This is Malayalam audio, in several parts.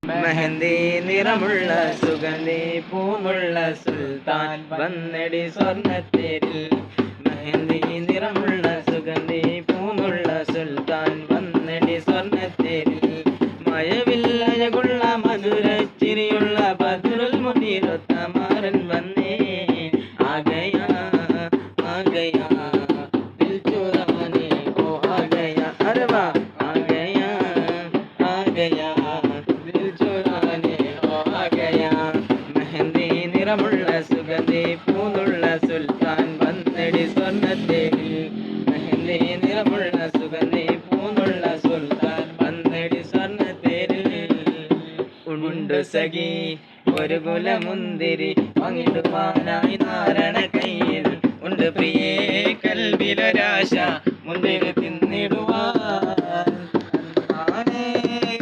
മെഹന്തി നിറമുള്ള സുഗന്ധി പൂമുള്ള സുൽത്താൻ വന്നടി സ്വർണ്ണത്തേരിൽ. മെഹന്തി നിറമുള്ള സുഗന്ധി പൂമുള്ള സുൽത്താൻ വന്നടി സ്വർണ്ണത്തേരിൽ. മഴവില്ലഴകുള്ള മധുരച്ചിരിയുള്ള ബദ്രുൽ മുനീറൊത്ത മാരൻ വന്നേ. ആഗയാ ആഗയാ ദിൽ ചുറാനെ ഓ ആഗയാ. അരെ വാ ആഗയാ ആഗയാ ദിൽ ചുറാനെ ഓ ആഗയാ. മെഹന്തി നിറമുള്ള സുഗന്ധി പൂമുള്ള സുൽത്താൻ വന്നടി സ്വർണ്ണത്തേരിൽ. മെഹന്തി നിറമുള്ള സുഗന്ധി പൂമുള്ള സുൽത്താൻ വന്നടി സ്വർണ്ണത്തേരിൽ. ഉണ്ട് സഖി ഒരു കുലമുന്തിരി പങ്കിടുവാനായി നാരണ കയ്യിൽ. ഉണ്ട് പ്രിയേ കൽവിലൊരാശ മുന്തിരി തിന്നിടുവാൻ.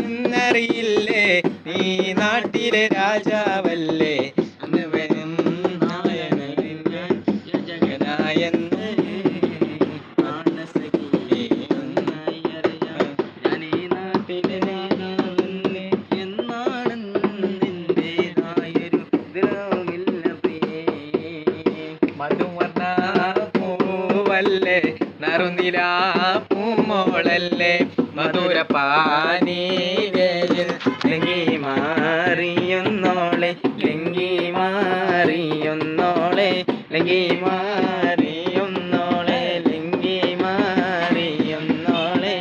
എന്നറിയില്ലേ നീ നാട്ടിലെ രാജാവല്ലേ. വരും നായകൻ ഞാൻ യജകനായെന്ന് ആണസഖിയെ നന്നായി അറിയാം. ഞാൻ ഈ നാട്ടിലെ രാജാവല്ലേ എന്നാണെന്റേതായൊരു ദ്രോമില്ല പ്രിയേ. മധുവർണ്ണ പൂവല്ലേ നറുനില പൂമോളല്ലേ. മധുരപാനീവേലിൽ ലെങ്കി മാറിയൊന്നോളെ ലെങ്കി മാറിയൊന്നോളെ ലെങ്കി മാറിയൊന്നോളെ ലെങ്കി മാറിയൊന്നോളെ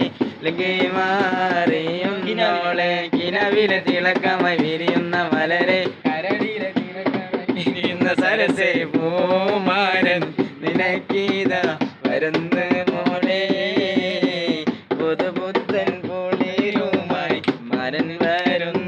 ലെങ്കി മാറിയൊന്നോളെ. കിനവിലെ തിളക്കമായി വിരിയുന്ന മലരെ കരടിയിലെ തിളക്കമായി വിരിയുന്ന സരസേ പൂമാരൻ നിനക്കീത വരുന്ന മോളെ. പുതുപുത്തൻ കുളിരുമായി മരൻ വരുന്ന